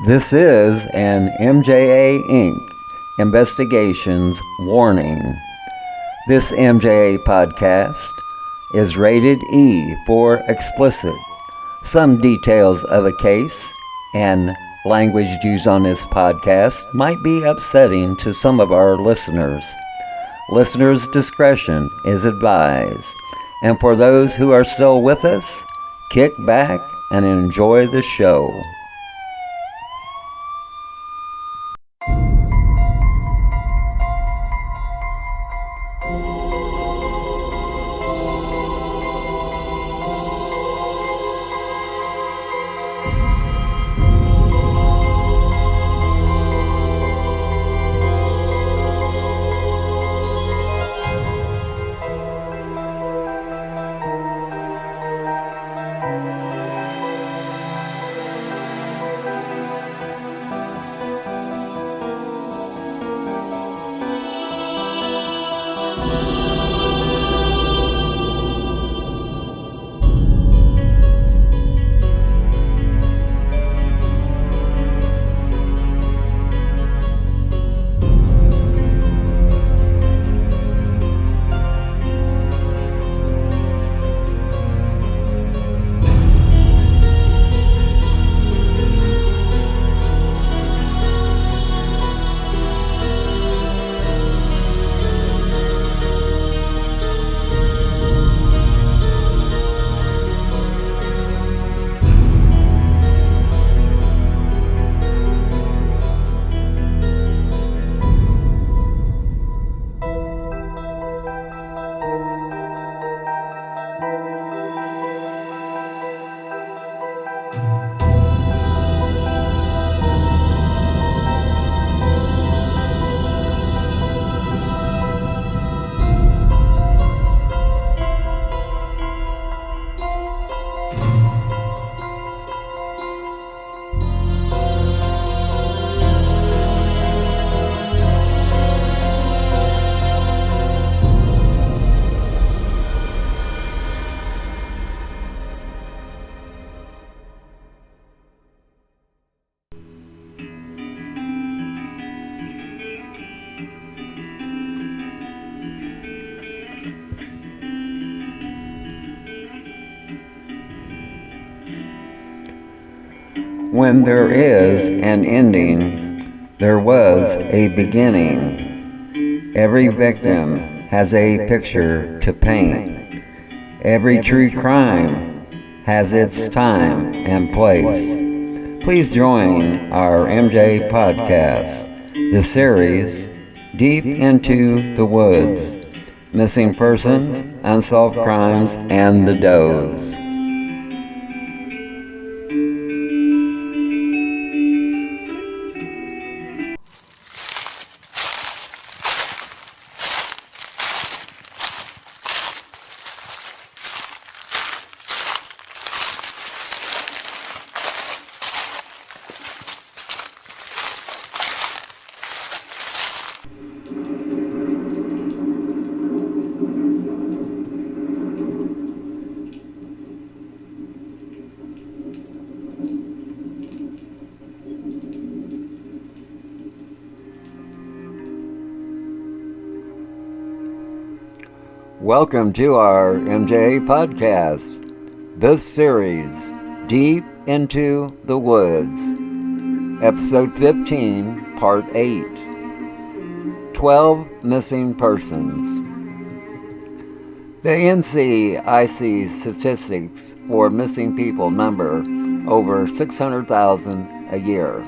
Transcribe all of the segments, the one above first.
This is an MJA Inc. Investigations warning. This MJA podcast is rated E for explicit. Some details of a case and language used on this podcast might be upsetting to some of our listeners. Listeners' discretion is advised. And for those who are still with us, kick back and enjoy the show. When there is an ending, there was a beginning. Every victim has a picture to paint. Every true crime has its time and place. Please join our MJ Podcast, the series Deep into the Woods, Missing Persons, Unsolved Crimes, and the Does. Welcome to our Mja Podcast, this series, Deep into the Woods, Episode 15, Part 8, 12 Missing Persons. The NCIC statistics for missing people number over 600,000 a year.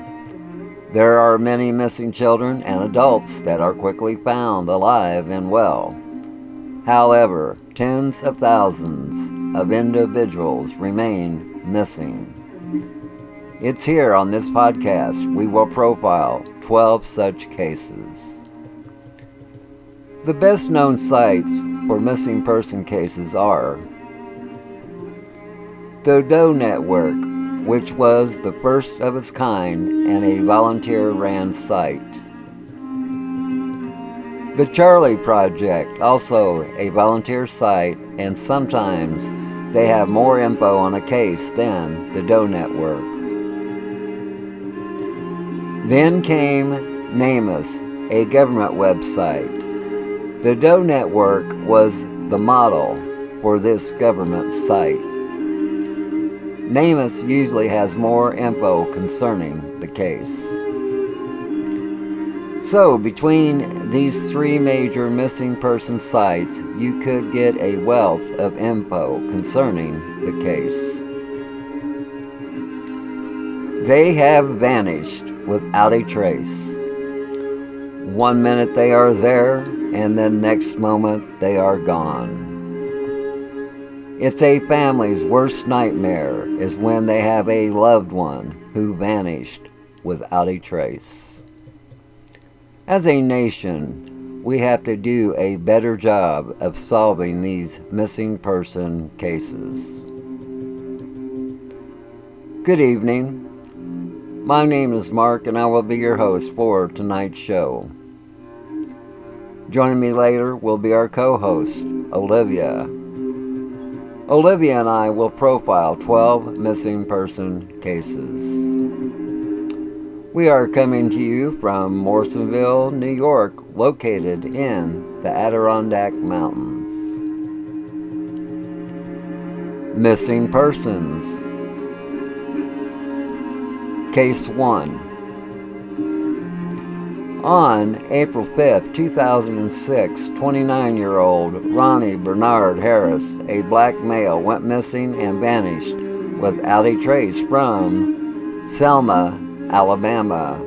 There are many missing children and adults that are quickly found alive and well. However, tens of thousands of individuals remain missing. It's here on this podcast we will profile 12 such cases. The best known sites for missing person cases are the DOE Network, which was the first of its kind and a volunteer-ran site. The Charlie Project, also a volunteer site, and sometimes they have more info on a case than the DOE Network. Then came NamUs, a government website. The Doe Network was the model for this government site. NamUs usually has more info concerning the case. So, between these three major missing person sites, you could get a wealth of info concerning the case. They have vanished without a trace. One minute they are there, and then next moment they are gone. It's a family's worst nightmare is when they have a loved one who vanished without a trace. As a nation, we have to do a better job of solving these missing person cases. Good evening. My name is Mark, and I will be your host for tonight's show. Joining me later will be our co-host, Olivia. Olivia and I will profile 12 missing person cases. We are coming to you from Morrisonville, New York, located in the Adirondack Mountains. Missing persons. Case 1. On April 5, 2006, 29-year-old Ronnie Bernard Harris, a black male, went missing and vanished without a trace from Selma, Alabama.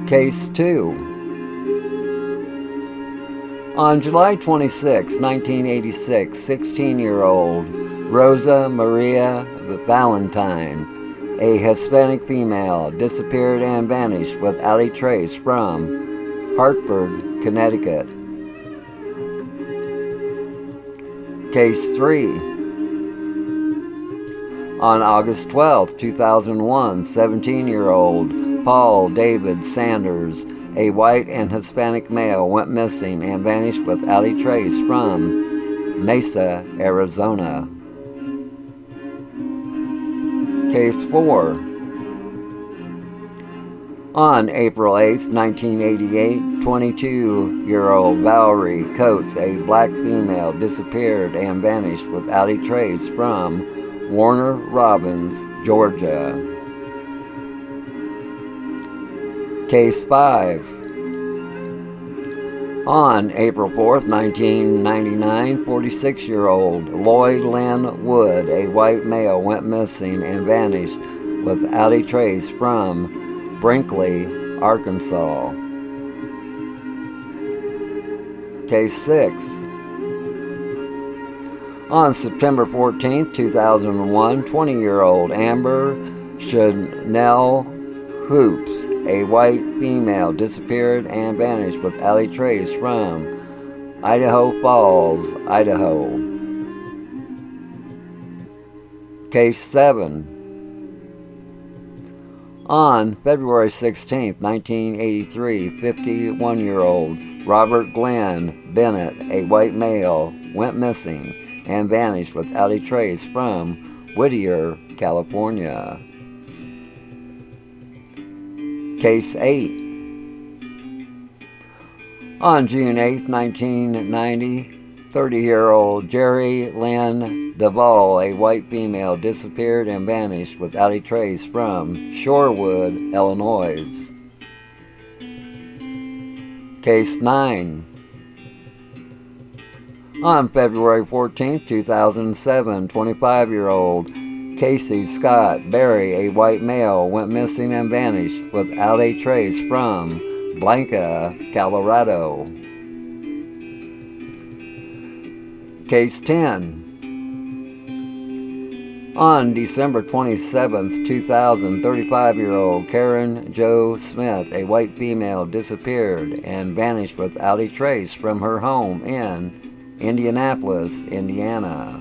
Case 2. On July 26, 1986, 16-year-old Rosa Maria Valentine, a Hispanic female, disappeared and vanished without a trace from Hartford, Connecticut. Case 3. On August 12, 2001, 17-year-old Paul David Sanders, a white and Hispanic male, went missing and vanished without a trace from Mesa, Arizona. Case 4. On April 8, 1988, 22-year-old Valerie Coates, a black female, disappeared and vanished without a trace from Warner Robins, Georgia. Case 5. On April 4, 1999, 46-year-old Lloyd Lynn Wood, a white male, went missing and vanished without a trace from Brinkley, Arkansas. Case 6. On September 14, 2001, 20-year-old Amber Chanel Hoops, a white female, disappeared and vanished without a trace from Idaho Falls, Idaho. Case 7. On February 16, 1983, 51-year-old Robert Glenn Bennett, a white male, went missing and vanished without a trace from Whittier, California. Case 8. On June 8, 1990, 30-year-old Jerry Lynn Duvall, a white female, disappeared and vanished without a trace from Shorewood, Illinois. Case 9. On February 14, 2007, 25-year-old Casey Scott Berry, a white male, went missing and vanished without a trace from Blanca, Colorado. Case 10. On December 27, 2000, 35-year-old Karen Jo Smith, a white female, disappeared and vanished without a trace from her home in Indianapolis, Indiana.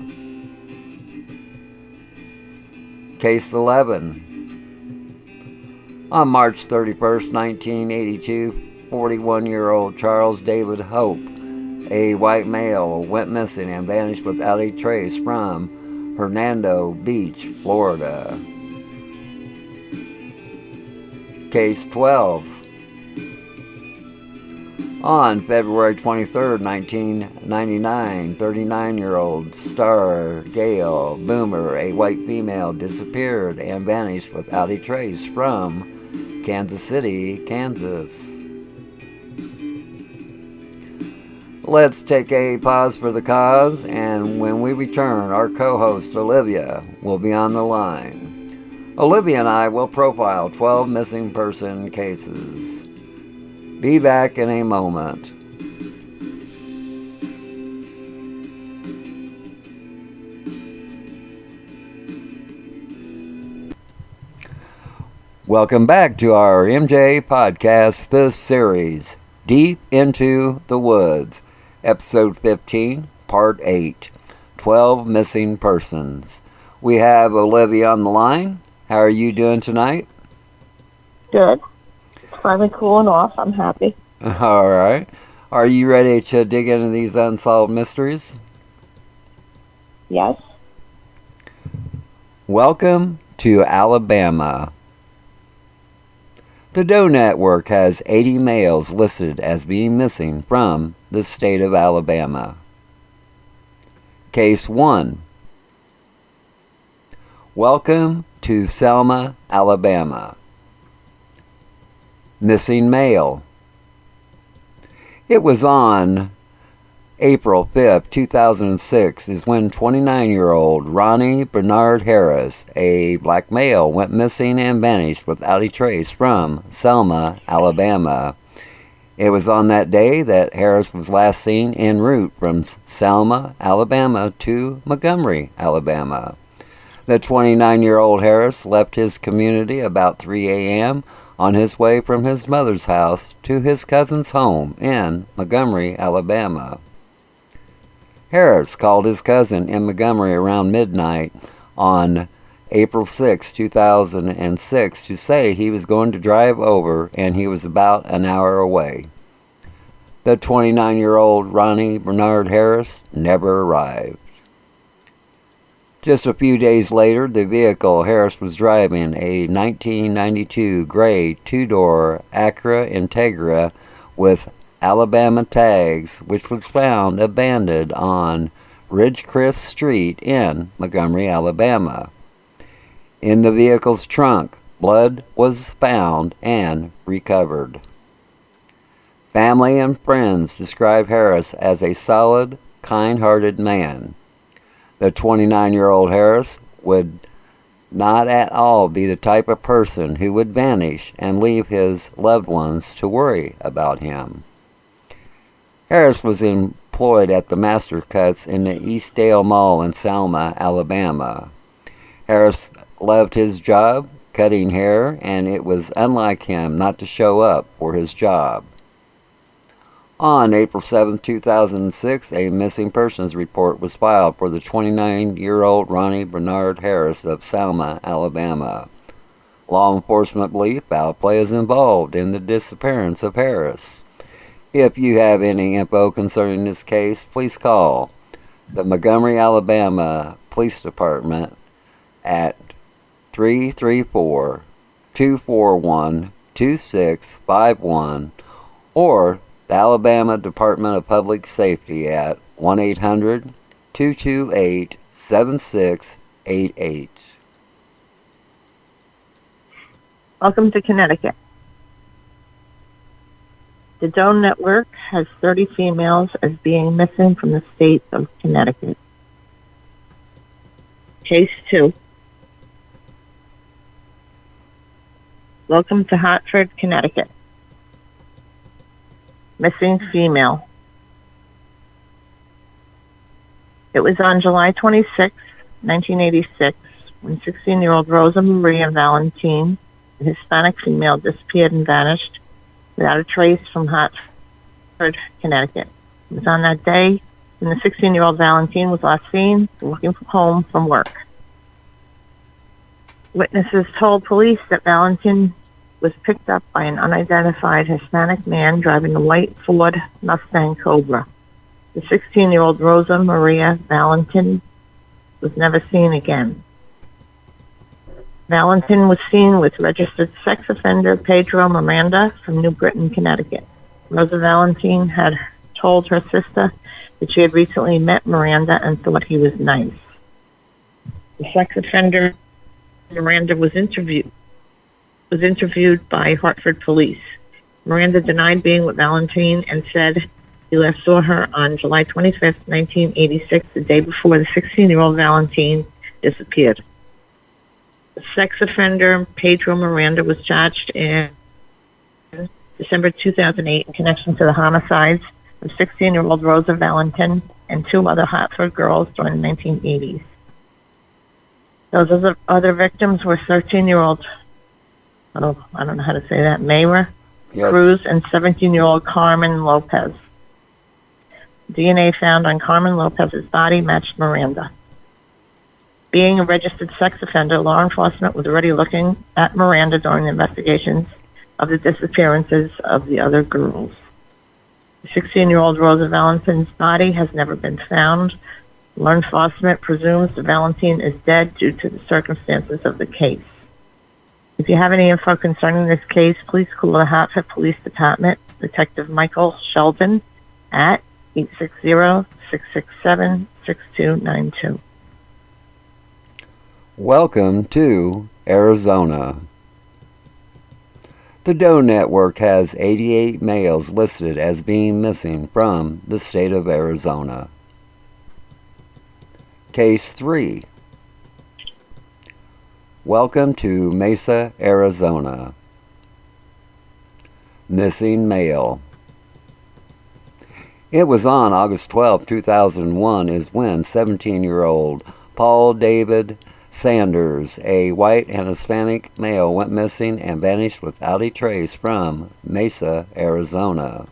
Case 11. On March 31, 1982, 41-year-old Charles David Hope, a white male, went missing and vanished without a trace from Hernando Beach, Florida. Case 12. On February 23, 1999, 39-year-old Star Gail Boomer, a white female, disappeared and vanished without a trace from Kansas City, Kansas. Let's take a pause for the cause, and when we return, our co-host Olivia will be on the line. Olivia and I will profile 12 missing person cases. Be back in a moment. Welcome back to our Mja Podcast, the series, Deep into the Woods, Episode 15, Part 8, 12 Missing Persons. We have Olivia on the line. How are you doing tonight? Good. It's finally cooling off. I'm happy. All right. Are you ready to dig into these unsolved mysteries? Yes. Welcome to Alabama. The Doe Network has 80 males listed as being missing from the state of Alabama. Case 1. Welcome to Selma, Alabama. Missing male. It was on April 5th, 2006 is when 29-year-old Ronnie Bernard Harris, a black male, went missing and vanished without a trace from Selma, Alabama. It was on that day that Harris was last seen en route from Selma, Alabama to Montgomery, Alabama. The 29-year-old Harris left his community about 3 a.m. on his way from his mother's house to his cousin's home in Montgomery, Alabama. Harris called his cousin in Montgomery around midnight on April 6, 2006 to say he was going to drive over and he was about an hour away. The 29-year-old Ronnie Bernard Harris never arrived. Just a few days later, the vehicle Harris was driving, a 1992 gray two-door Acura Integra with Alabama tags, which was found abandoned on Ridgecrest Street in Montgomery, Alabama. In the vehicle's trunk, blood was found and recovered. Family and friends describe Harris as a solid, kind-hearted man. The 29-year-old Harris would not at all be the type of person who would vanish and leave his loved ones to worry about him. Harris was employed at the Master Cuts in the Eastdale Mall in Selma, Alabama. Harris loved his job, cutting hair, and it was unlike him not to show up for his job. On April 7, 2006, a missing persons report was filed for the 29-year-old Ronnie Bernard Harris of Selma, Alabama. Law enforcement believe foul play is involved in the disappearance of Harris. If you have any info concerning this case, please call the Montgomery, Alabama Police Department at 334-241-2651 or the Alabama Department of Public Safety at 1-800-228-7688. Welcome to Connecticut. The Doe Network has 30 females as being missing from the state of Connecticut. Case 2. Welcome to Hartford, Connecticut. Missing female. It was on July 26, 1986, when 16-year-old Rosa Maria Valentin, a Hispanic female, disappeared and vanished without a trace from Hartford, Connecticut. It was on that day when the 16-year-old Valentin was last seen walking home from work. Witnesses told police that Valentin was picked up by an unidentified Hispanic man driving a white Ford Mustang Cobra. The 16-year-old Rosa Maria Valentin was never seen again. Valentin was seen with registered sex offender Pedro Miranda from New Britain, Connecticut. Rosa Valentin had told her sister that she had recently met Miranda and thought he was nice. The sex offender Miranda was interviewed by Hartford police. Miranda denied being with Valentin and said he last saw her on July 25th, 1986, the day before the 16-year-old Valentin disappeared. The sex offender Pedro Miranda was charged in December 2008 in connection to the homicides of 16-year-old Rosa Valentin and two other Hartford girls during the 1980s. Those other victims were 13-year-old, I don't know how to say that, Mayra Cruz and 17-year-old Carmen Lopez. DNA found on Carmen Lopez's body matched Miranda. Being a registered sex offender, law enforcement was already looking at Miranda during the investigations of the disappearances of the other girls. The 16-year-old Rosa Valentin's body has never been found. Law enforcement presumes that Valentin is dead due to the circumstances of the case. If you have any info concerning this case, please call the Hartford Police Department, Detective Michael Sheldon, at 860-667-6292. Welcome to Arizona. The Doe Network has 88 males listed as being missing from the state of Arizona. Case 3. Welcome to Mesa, Arizona. Missing male. It was on August 12, 2001 is when 17-year-old Paul David Sanders, a white and Hispanic male, went missing and vanished without a trace from Mesa, Arizona.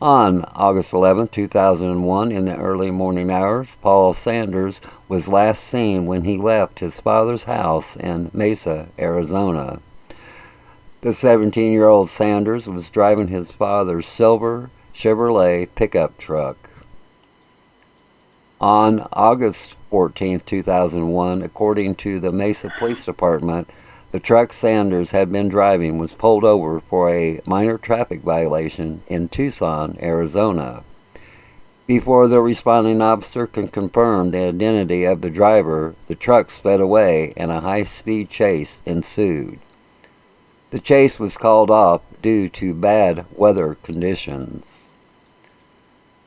On August 11, 2001, in the early morning hours, Paul Sanders was last seen when he left his father's house in Mesa, Arizona. The 17-year-old Sanders was driving his father's silver Chevrolet pickup truck. On August 14, 2001, according to the Mesa Police Department, the truck Sanders had been driving was pulled over for a minor traffic violation in Tucson, Arizona. Before the responding officer could confirm the identity of the driver, the truck sped away and a high-speed chase ensued. The chase was called off due to bad weather conditions.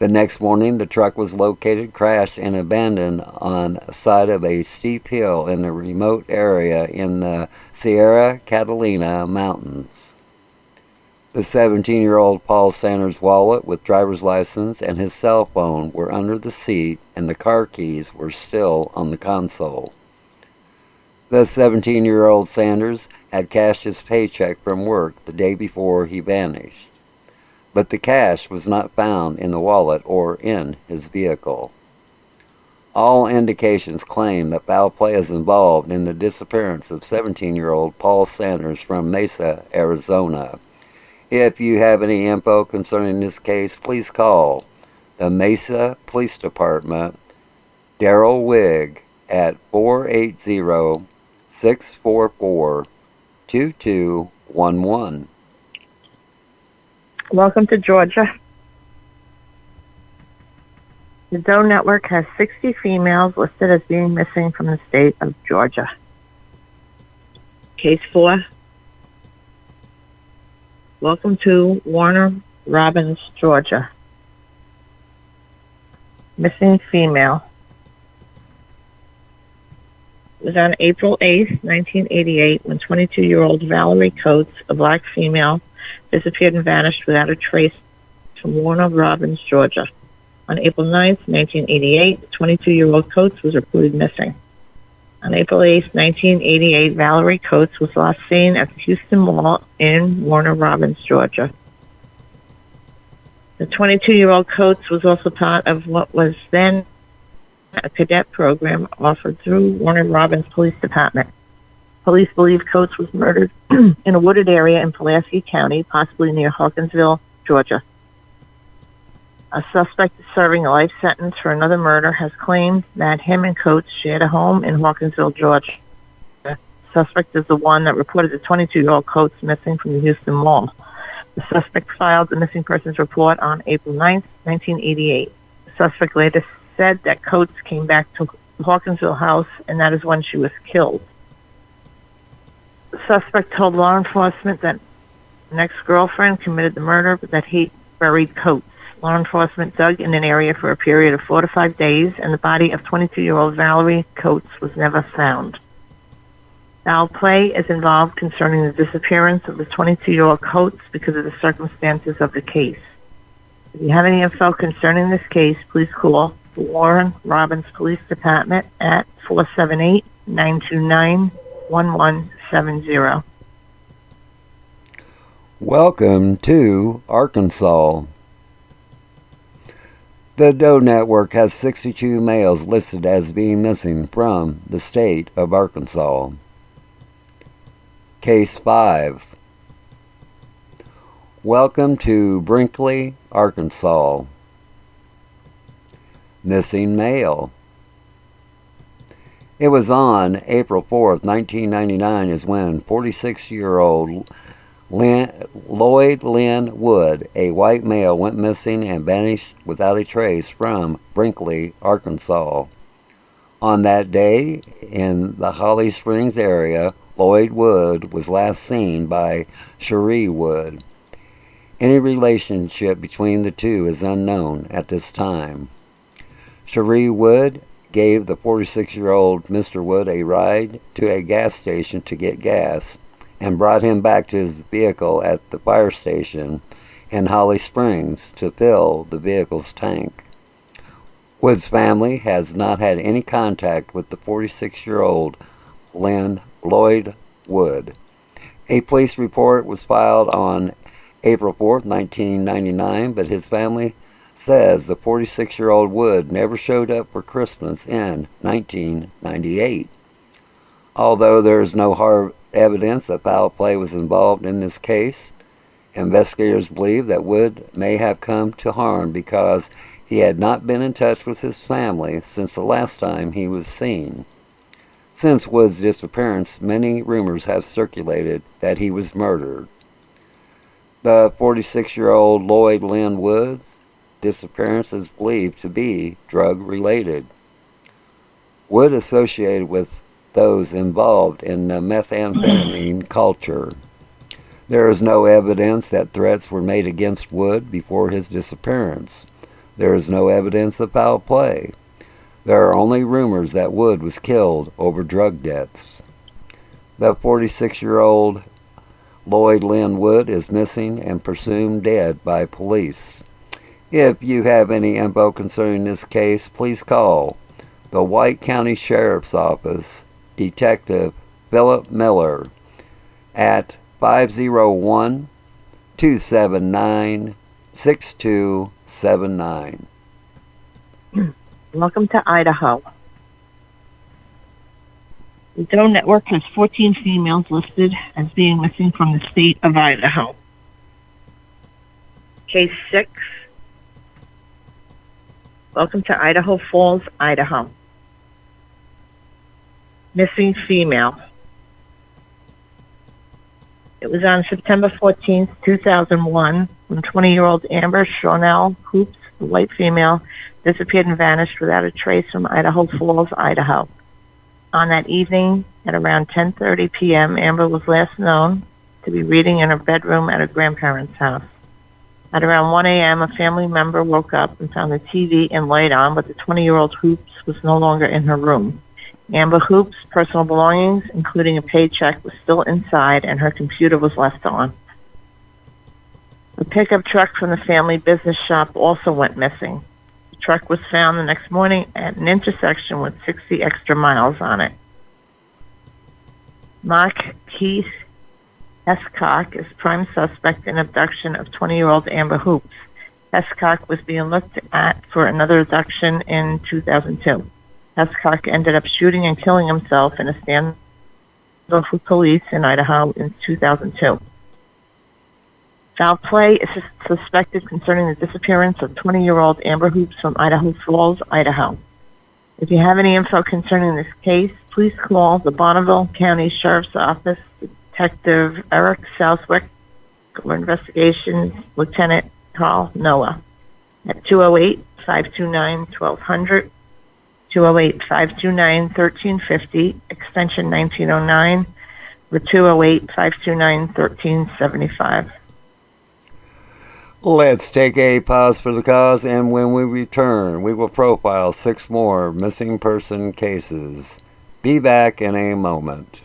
The next morning, the truck was located, crashed, and abandoned on the side of a steep hill in a remote area in the Sierra Catalina Mountains. The 17-year-old Paul Sanders' wallet with driver's license and his cell phone were under the seat, and the car keys were still on the console. The 17-year-old Sanders had cashed his paycheck from work the day before he vanished, but the cash was not found in the wallet or in his vehicle. All indications claim that foul play is involved in the disappearance of 17-year-old Paul Sanders from Mesa, Arizona. If you have any info concerning this case, please call the Mesa Police Department, Daryl Wigg, at 480-644-2211. Welcome to Georgia. The Doe Network has 60 females listed as being missing from the state of Georgia. Case 4. Welcome to Warner Robins, Georgia. Missing female. It was on April 8th, 1988, when 22-year-old Valerie Coates, a black female, disappeared and vanished without a trace from Warner Robins, Georgia. On April 9th, 1988, the 22-year-old Coates was reported missing. On April 8th, 1988, Valerie Coates was last seen at the Houston Mall in Warner Robins, Georgia. The 22-year-old Coates was also part of what was then a cadet program offered through Warner Robins Police Department. Police believe Coates was murdered in a wooded area in Pulaski County, possibly near Hawkinsville, Georgia. A suspect serving a life sentence for another murder has claimed that him and Coates shared a home in Hawkinsville, Georgia, suspect is the one that reported the 22-year-old Coates missing from the Houston Mall. The suspect filed the missing persons report on April 9th, 1988. The suspect later said that Coates came back to the Hawkinsville house, and that is when she was killed. The suspect told law enforcement that an ex-girlfriend committed the murder, but that he buried Coates. Law enforcement dug in an area for a period of 4 to 5 days, and the body of 22-year-old Valerie Coates was never found. Foul play is involved concerning the disappearance of the 22-year-old Coates because of the circumstances of the case. If you have any info concerning this case, please call the Warren Robins Police Department at 478-929-1170. Welcome to Arkansas. The Doe Network has 62 males listed as being missing from the state of Arkansas. Case 5. Welcome to Brinkley, Arkansas. Missing male. It was on April 4th, 1999 is when 46-year-old Lloyd Lynn Wood, a white male, went missing and vanished without a trace from Brinkley, Arkansas. On that day, in the Holly Springs area, Lloyd Wood was last seen by Cherie Wood. Any relationship between the two is unknown at this time. Cherie Wood gave the 46-year-old Mr. Wood a ride to a gas station to get gas, and brought him back to his vehicle at the fire station in Holly Springs to fill the vehicle's tank. Wood's family has not had any contact with the 46-year-old Lloyd Wood. A police report was filed on April 4th, 1999, but his family says the 46-year-old Wood never showed up for Christmas in 1998. Although there is no hard evidence that foul play was involved in this case, investigators believe that Wood may have come to harm because he had not been in touch with his family since the last time he was seen. Since Wood's disappearance, many rumors have circulated that he was murdered. The 46-year-old Lloyd Lynn Wood's disappearance is believed to be drug-related. Wood associated with those involved in the methamphetamine culture. There is no evidence that threats were made against Wood before his disappearance. There is no evidence of foul play. There are only rumors that Wood was killed over drug debts. The 46-year-old Lloyd Lynn Wood is missing and presumed dead by police. If you have any info concerning this case, please call the White County Sheriff's Office Detective Philip Miller at 501-279-6279. Welcome to Idaho. The Doe Network has 14 females listed as being missing from the state of Idaho. Case 6. Welcome to Idaho Falls, Idaho. Missing female. It was on September 14th, 2001, when 20-year-old Amber Shornell Hoops, the white female, disappeared and vanished without a trace from Idaho Falls, Idaho. On that evening, at around 10:30 p.m., Amber was last known to be reading in her bedroom at her grandparents' house. At around 1 a.m., a family member woke up and found the TV and light on, but the 20-year-old Hoops was no longer in her room. Amber Hoops' personal belongings, including a paycheck, was still inside, and her computer was left on. The pickup truck from the family business shop also went missing. The truck was found the next morning at an intersection with 60 extra miles on it. Mark Keith Hescock is prime suspect in abduction of 20-year-old Amber Hoops. Hescock was being looked at for another abduction in 2002. Hescock ended up shooting and killing himself in a standoff with police in Idaho in 2002. Foul play is suspected concerning the disappearance of 20-year-old Amber Hoops from Idaho Falls, Idaho. If you have any info concerning this case, please call the Bonneville County Sheriff's Office, Detective Eric Southwick, or Investigations Lieutenant Carl Noah at 208-529-1200, 208-529-1350, extension 1909, or 208-529-1375. Let's take a pause for the cause, and when we return, we will profile 6 more missing person cases. Be back in a moment.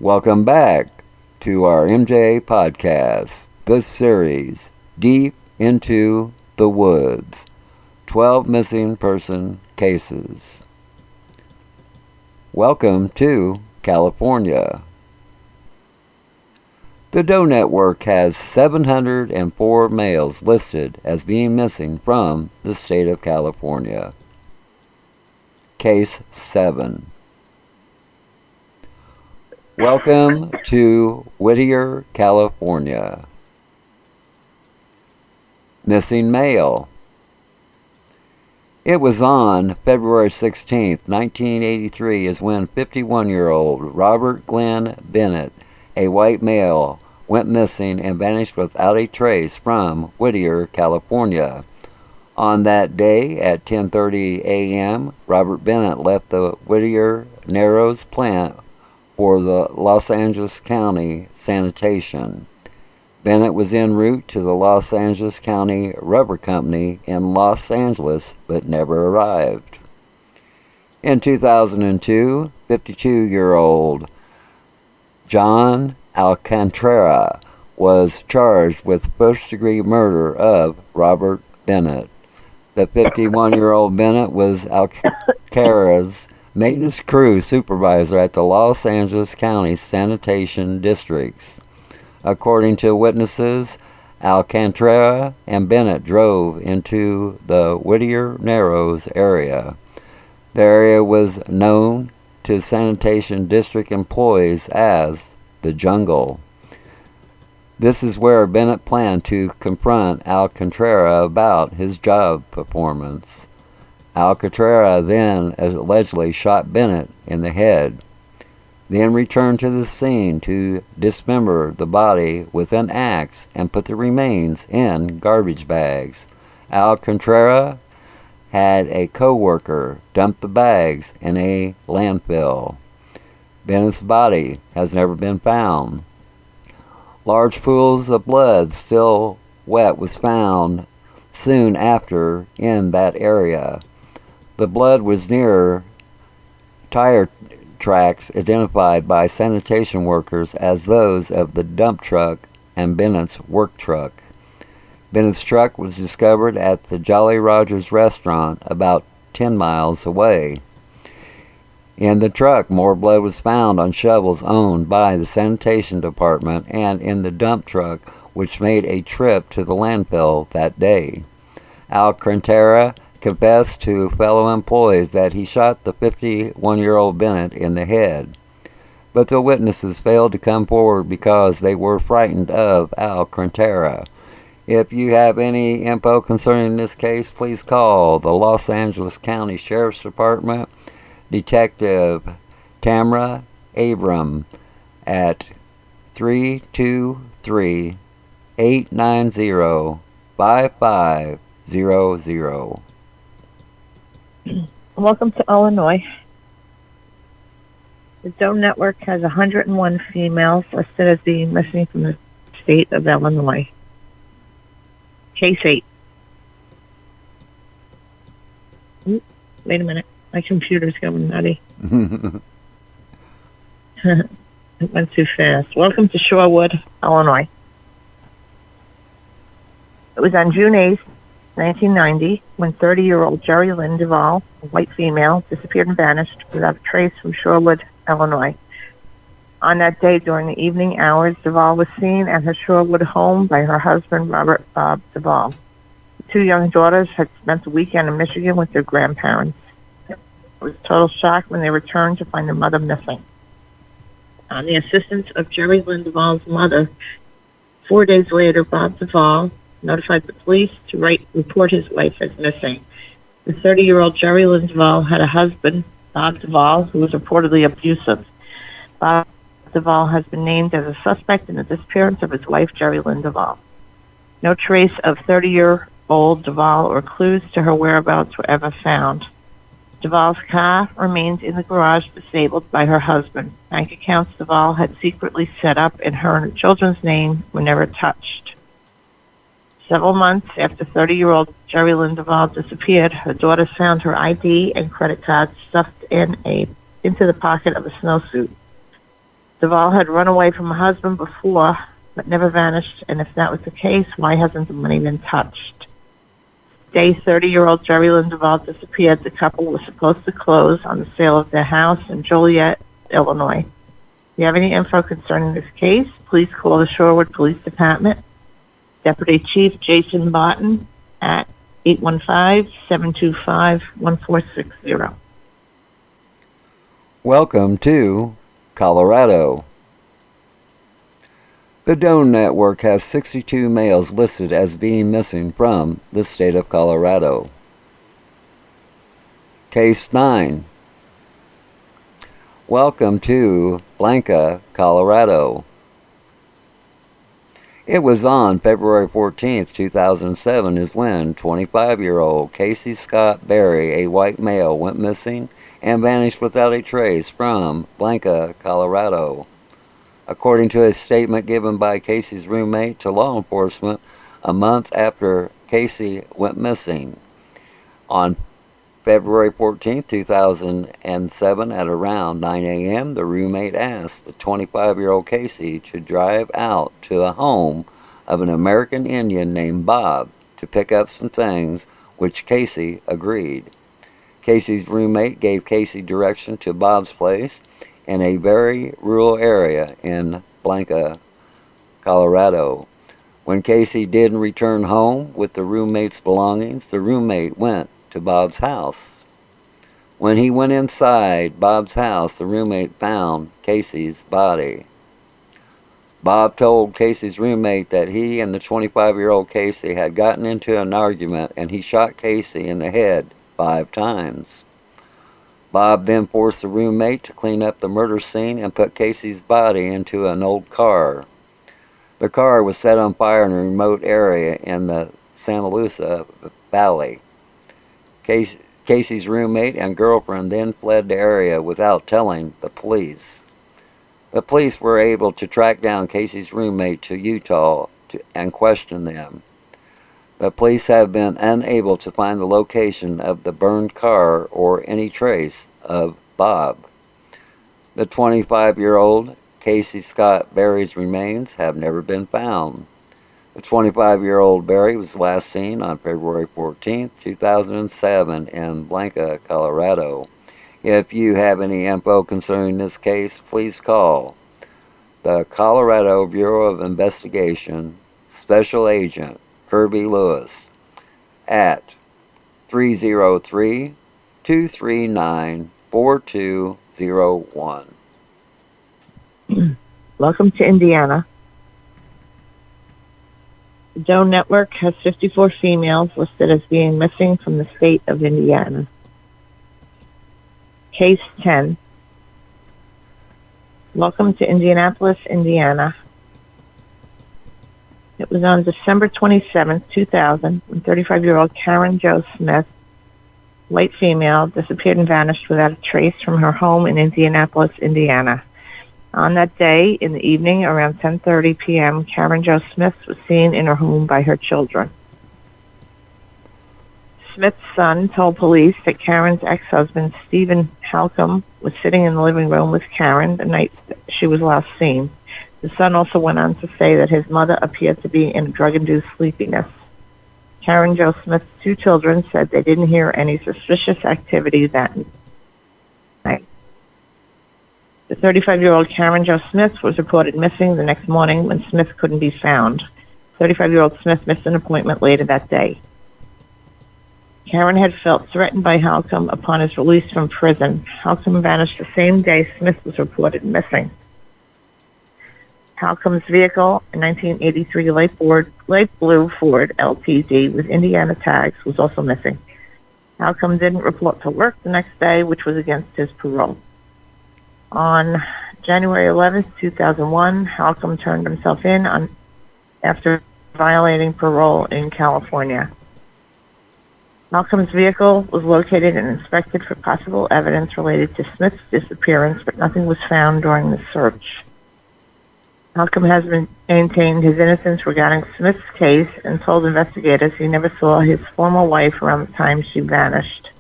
Welcome back to our Mja Podcast, the series, Deep into the Woods, 12 Missing Person Cases. Welcome to California. The Doe Network has 704 males listed as being missing from the state of California. Case 7. Welcome to Whittier, California. Missing male. It was on February 16, 1983, is when 51-year-old Robert Glenn Bennett, a white male, went missing and vanished without a trace from Whittier, California. On that day at 10:30 a.m., Robert Bennett left the Whittier Narrows plant for the Los Angeles County Sanitation. Bennett was en route to the Los Angeles County Rubber Company in Los Angeles, but never arrived. In 2002, 52-year-old John Alcantara was charged with first-degree murder of Robert Bennett. The 51-year-old Bennett was Alcantara's maintenance crew supervisor at the Los Angeles County Sanitation Districts. According to witnesses, Alcantara and Bennett drove into the Whittier Narrows area. The area was known to sanitation district employees as the Jungle. This is where Bennett planned to confront Alcantara about his job performance. Alcantara then allegedly shot Bennett in the head, then returned to the scene to dismember the body with an axe and put the remains in garbage bags. Alcantara had a co-worker dump the bags in a landfill. Bennett's body has never been found. Large pools of blood, still wet, was found soon after in that area. The blood was near tire tracks identified by sanitation workers as those of the dump truck and Bennett's work truck. Bennett's truck was discovered at the Jolly Rogers restaurant about 10 miles away. In the truck, more blood was found on shovels owned by the sanitation department and in the dump truck, which made a trip to the landfill that day. Alcantara confessed to fellow employees that he shot the 51-year-old Bennett in the head, but the witnesses failed to come forward because they were frightened of Alcantara. If you have any info concerning this case, please call the Los Angeles County Sheriff's Department, Detective Tamara Abram at 323-890-5500. Welcome to Illinois. The Doe Network has 101 females listed as being missing from the state of Illinois. Case 8. Ooh, wait a minute. My computer's going nutty. It went too fast. Welcome to Shorewood, Illinois. It was on June 8th, 1990, when 30-year-old Jerry Lynn Duvall, a white female, disappeared and vanished without a trace from Shorewood, Illinois. On that day, during the evening hours, Duvall was seen at her Shorewood home by her husband, Robert Bob Duvall. The two young daughters had spent the weekend in Michigan with their grandparents. It was a total shock when they returned to find their mother missing. On the assistance of Jerry Lynn Duvall's mother, 4 days later, Bob Duvall notified the police to report his wife as missing. The 30-year-old Jerry Lynn Duvall had a husband, Bob Duvall, who was reportedly abusive. Bob Duvall has been named as a suspect in the disappearance of his wife, Jerry Lynn Duvall. No trace of 30-year-old Duvall or clues to her whereabouts were ever found. Duvall's car remains in the garage disabled by her husband. Bank accounts Duvall had secretly set up in her and her children's name were never touched. Several months after 30-year-old Jerry Lynn Duvall disappeared, her daughters found her ID and credit card stuffed into the pocket of a snowsuit. Duvall had run away from her husband before, but never vanished, and if that was the case, why hasn't the money been touched? Day 30-year-old Jerry Lynn Duvall disappeared. The couple was supposed to close on the sale of their house in Joliet, Illinois. If you have any info concerning this case, please call the Shorewood Police Department, Deputy Chief Jason Barton at 815-725-1460. Welcome to Colorado. The Doe Network has 62 males listed as being missing from the state of Colorado. Case 9. Welcome to Blanca, Colorado. It was on February 14th, 2007 is when 25-year-old Casey Scott Berry, a white male, went missing and vanished without a trace from Blanca, Colorado. According to a statement given by Casey's roommate to law enforcement a month after Casey went missing. On February 14, 2007, at around 9 a.m., the roommate asked the 25-year-old Casey to drive out to the home of an American Indian named Bob to pick up some things, which Casey agreed. Casey's roommate gave Casey direction to Bob's place in a very rural area in Blanca, Colorado. When Casey didn't return home with the roommate's belongings, the roommate went to Bob's house. When he went inside Bob's house, the roommate found Casey's body. Bob told Casey's roommate that he and the 25-year-old Casey had gotten into an argument and he shot Casey in the head 5 times. Bob then forced the roommate to clean up the murder scene and put Casey's body into an old car. The car was set on fire in a remote area in the Santa Lucia Valley. Casey's roommate and girlfriend then fled the area without telling the police. The police were able to track down Casey's roommate to Utah and question them. The police have been unable to find the location of the burned car or any trace of Bob. The 25-year-old Casey Scott Berry's remains have never been found. The 25-year-old Berry was last seen on February 14, 2007 in Blanca, Colorado. If you have any info concerning this case, please call the Colorado Bureau of Investigation Special Agent Kirby Lewis at 303-239-4201. Welcome to Indiana. The Doe Network has 54 females listed as being missing from the state of Indiana. Case 10. Welcome to Indianapolis, Indiana. It was on December 27, 2000, when 35-year-old Karen Jo Smith, white female, disappeared and vanished without a trace from her home in Indianapolis, Indiana. On that day, in the evening, around 10:30 p.m., Karen Jo Smith was seen in her home by her children. Smith's son told police that Karen's ex-husband, Stephen Halcomb, was sitting in the living room with Karen the night she was last seen. The son also went on to say that his mother appeared to be in drug-induced sleepiness. Karen Jo Smith's 2 children said they didn't hear any suspicious activity that night. The 35-year-old Karen Jo Smith was reported missing the next morning when Smith couldn't be found. 35-year-old Smith missed an appointment later that day. Karen had felt threatened by Halcomb upon his release from prison. Halcomb vanished the same day Smith was reported missing. Halcomb's vehicle, a 1983 light blue Ford LTD with Indiana tags, was also missing. Halcomb didn't report to work the next day, which was against his parole. On January 11, 2001, Halcomb turned himself in after violating parole in California. Halcomb's vehicle was located and inspected for possible evidence related to Smith's disappearance, but nothing was found during the search. Halcomb has maintained his innocence regarding Smith's case and told investigators he never saw his former wife around the time she vanished.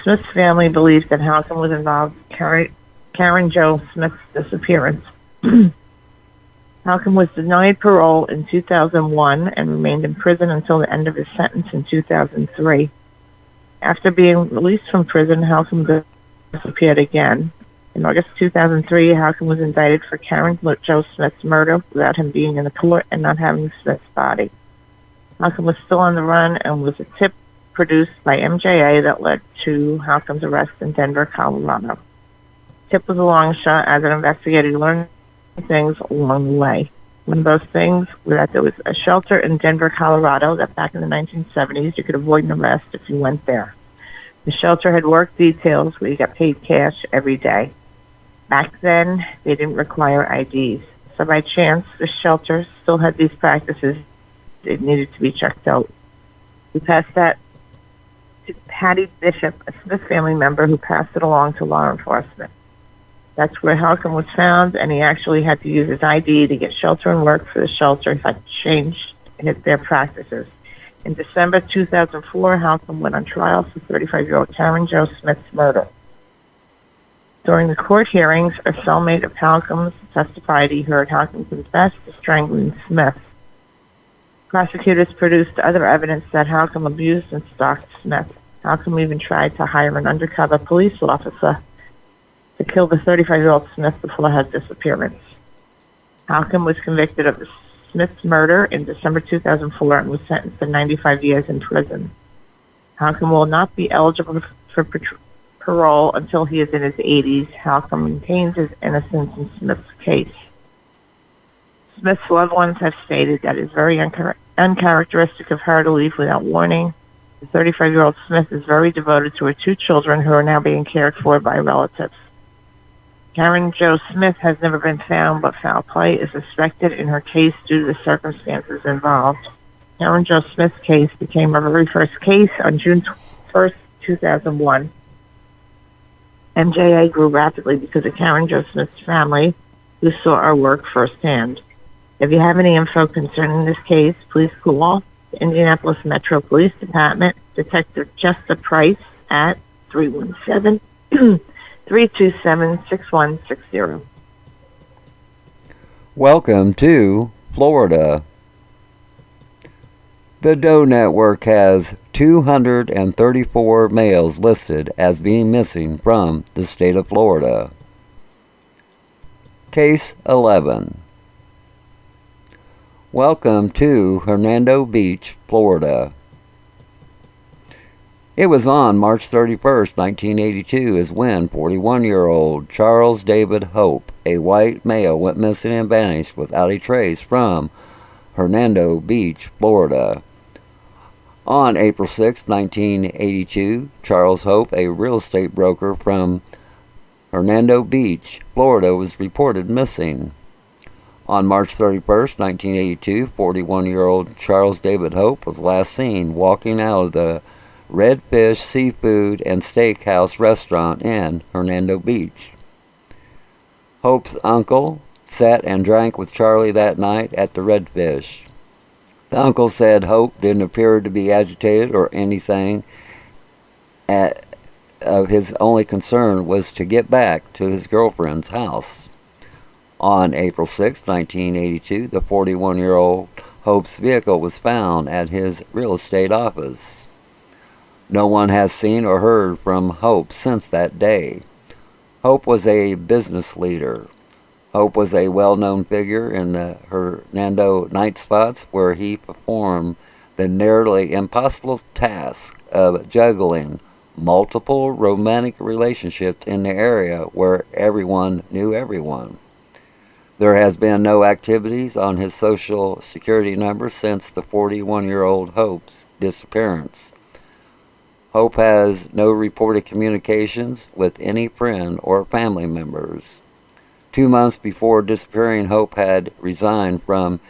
Smith's family believes that Halcomb was involved in Karen Jo Smith's disappearance. Halcomb was denied parole in 2001 and remained in prison until the end of his sentence in 2003. After being released from prison, Halcomb disappeared again. In August 2003, Halcomb was indicted for Karen Jo Smith's murder without him being in the court and not having Smith's body. Halcomb was still on the run and was a tip produced by MJA that led to Halcomb's arrest in Denver, Colorado. Tip was a long shot as an investigator learned things along the way. One of those things was that there was a shelter in Denver, Colorado that back in the 1970s you could avoid an arrest if you went there. The shelter had work details where you got paid cash every day. Back then, they didn't require IDs. So by chance, the shelter still had these practices. It needed to be checked out. We passed that to Patty Bishop, a Smith family member who passed it along to law enforcement. That's where Halcomb was found, and he actually had to use his ID to get shelter and work for the shelter. He had changed their practices. In December 2004, Halcomb went on trial for 35-year-old Karen Jo Smith's murder. During the court hearings, a cellmate of Halcomb's testified he heard Halcomb confess to strangling Smith. Prosecutors produced other evidence that Halcomb abused and stalked Smith. Halcomb even tried to hire an undercover police officer to kill the 35-year-old Smith before her disappearance. Halcomb was convicted of Smith's murder in December 2004 and was sentenced to 95 years in prison. Halcomb will not be eligible for parole until he is in his 80s. Halcomb maintains his innocence in Smith's case. Smith's loved ones have stated that it is very uncharacteristic of her to leave without warning. The 35-year-old Smith is very devoted to her two children who are now being cared for by relatives. Karen Jo Smith has never been found, but foul play is suspected in her case due to the circumstances involved. Karen Jo Smith's case became her very first case on June 1st, 2001. MJA grew rapidly because of Karen Jo Smith's family, who saw our work firsthand. If you have any info concerning this case, please call the Indianapolis Metro Police Department, Detective Chester Price at 317-327-6160. Welcome to Florida. The Doe Network has 234 males listed as being missing from the state of Florida. Case 11. Welcome to Hernando Beach, Florida. It was on March 31st, 1982 is when 41-year-old Charles David Hope, a white male, went missing and vanished without a trace from Hernando Beach, Florida. On April 6, 1982, Charles Hope, a real estate broker from Hernando Beach, Florida, was reported missing. On March 31st, 1982, 41-year-old Charles David Hope was last seen walking out of the Redfish Seafood and Steakhouse restaurant in Hernando Beach. Hope's uncle sat and drank with Charlie that night at the Redfish. The uncle said Hope didn't appear to be agitated or anything. His only concern was to get back to his girlfriend's house. On April 6, 1982, the 41-year-old Hope's vehicle was found at his real estate office. No one has seen or heard from Hope since that day. Hope was a business leader. Hope was a well-known figure in the Hernando night spots where he performed the nearly impossible task of juggling multiple romantic relationships in the area where everyone knew everyone. There has been no activities on his social security number since the 41-year-old Hope's disappearance. Hope has no reported communications with any friend or family members. 2 months before disappearing, Hope had resigned from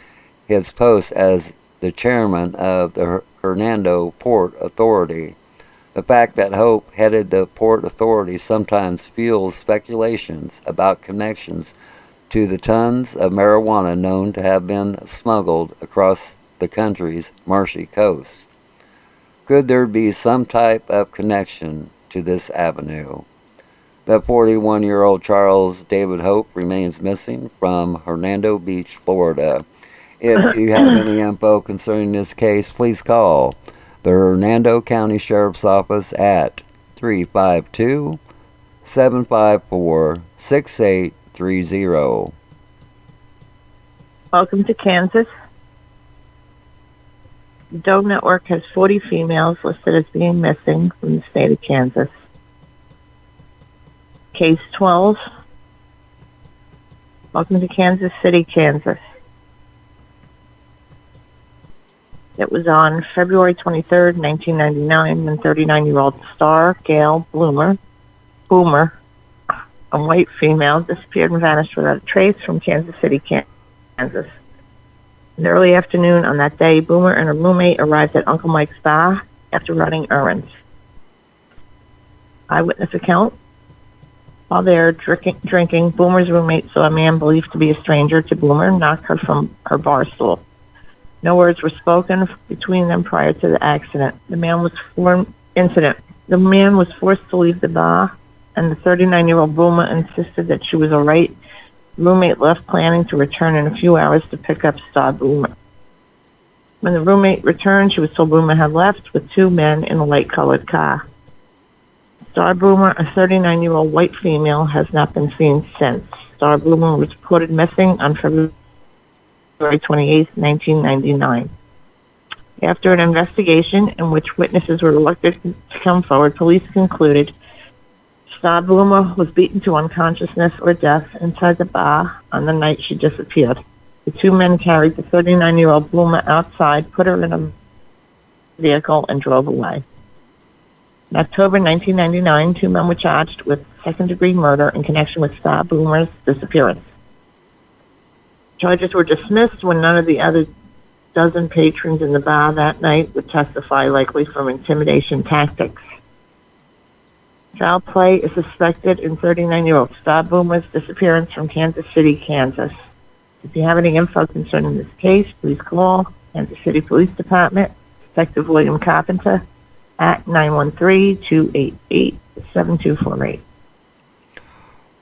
his post as the chairman of the Hernando Port Authority. The fact that Hope headed the Port Authority sometimes fuels speculations about connections to the tons of marijuana known to have been smuggled across the country's marshy coast. Could there be some type of connection to this avenue? The 41-year-old Charles David Hope remains missing from Hernando Beach, Florida. If you have any info concerning this case, please call the Hernando County Sheriff's Office at 352-754-6830. Welcome to Kansas. The Doe Network has 40 females listed as being missing from the state of Kansas. Case 12. Welcome to Kansas City, Kansas. It was on February 23rd, 1999, when 39-year-old Star Gail Boomer, a white female, disappeared and vanished without a trace from Kansas City, Kansas. In the early afternoon on that day, Boomer and her roommate arrived at Uncle Mike's bar after running errands. Eyewitness account. While they were drinking, Boomer's roommate saw a man believed to be a stranger to Boomer knock her from her bar stool. No words were spoken between them prior to the accident. The man was forced to leave the bar, and the 39-year-old Boomer insisted that she was all right. The roommate left, planning to return in a few hours to pick up Star Boomer. When the roommate returned, she was told Boomer had left with two men in a light-colored car. Star Boomer, a 39-year-old white female, has not been seen since. Star Boomer was reported missing on February 28, 1999. After an investigation in which witnesses were reluctant to come forward, police concluded Star Boomer was beaten to unconsciousness or death inside the bar on the night she disappeared. The two men carried the 39-year-old Boomer outside, put her in a vehicle and drove away. In October 1999, 2 men were charged with second-degree murder in connection with Star Boomer's disappearance. Charges were dismissed when none of the other dozen patrons in the bar that night would testify, likely from intimidation tactics. Foul play is suspected in 39-year-old Star Boomer's disappearance from Kansas City, Kansas. If you have any info concerning this case, please call Kansas City Police Department, Detective William Carpenter, at 913-288-7248.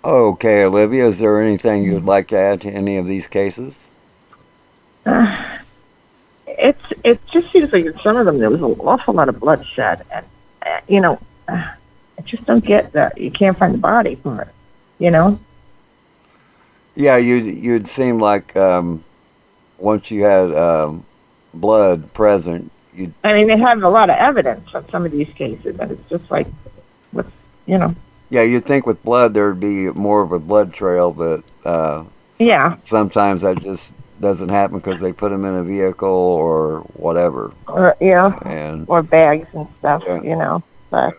Okay, Olivia, is there anything you'd like to add to any of these cases? It just seems like in some of them there was an awful lot of bloodshed, and I just don't get that. You can't find the body for it, Yeah, you'd seem like once you had blood present, they have a lot of evidence on some of these cases, and it's just like, Yeah, you'd think with blood there'd be more of a blood trail, but sometimes that just doesn't happen because they put them in a vehicle or whatever. Or bags and stuff, But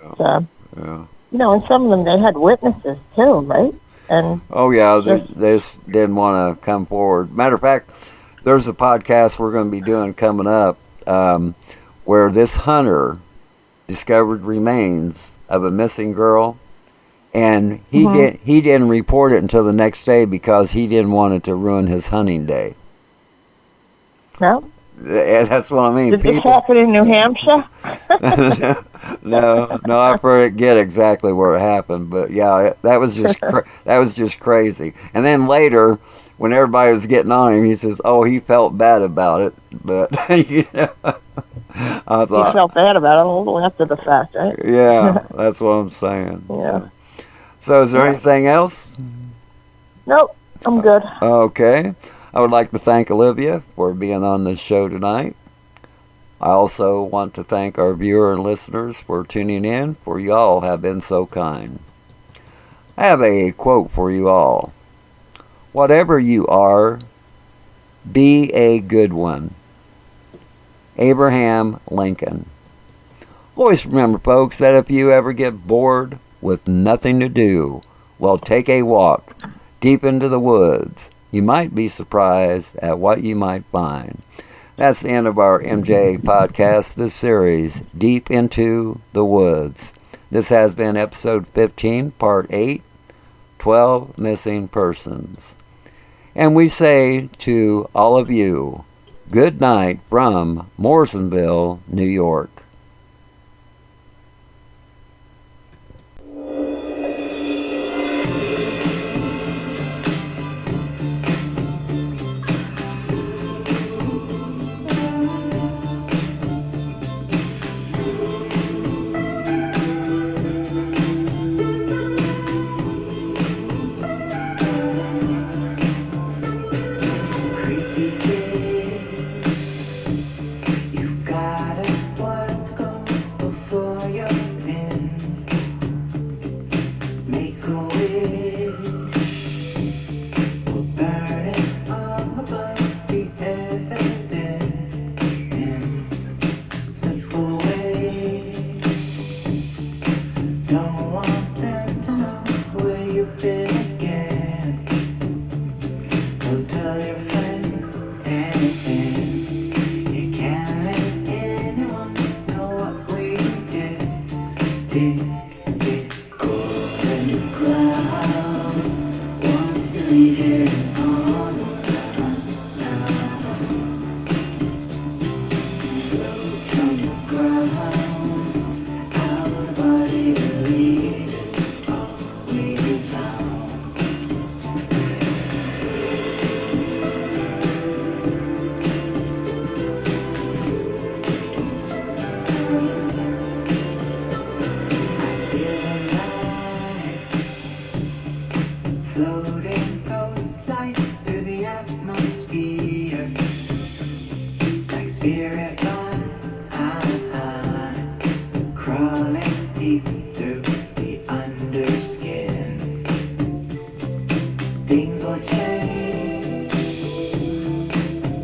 in some of them they had witnesses too, right? And they just didn't want to come forward. Matter of fact, there's a podcast we're going to be doing coming up where this hunter discovered remains of a missing girl, and he didn't report it until the next day because he didn't want it to ruin his hunting day. No. That's what I mean. Did this happen in New Hampshire? No, I forget exactly where it happened, but yeah, that was just crazy. And then later, when everybody was getting on him, he says, "Oh, he felt bad about it," but I thought he felt bad about it a little after the fact, right? Yeah, that's what I'm saying. Yeah. So is there anything else? Nope, I'm good. Okay. I would like to thank Olivia for being on this show tonight. I also want to thank our viewer and listeners for tuning in, for y'all have been so kind. I have a quote for you all. Whatever you are, be a good one. Abraham Lincoln. Always remember, folks, that if you ever get bored with nothing to do, well, take a walk deep into the woods. You might be surprised at what you might find. That's the end of our Mja Podcast, this series, Deep Into the Woods. This has been episode 15, part 8, 12 Missing Persons. And we say to all of you, good night from Morrisonville, New York.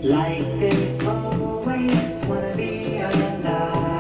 Like they always wanna be alive.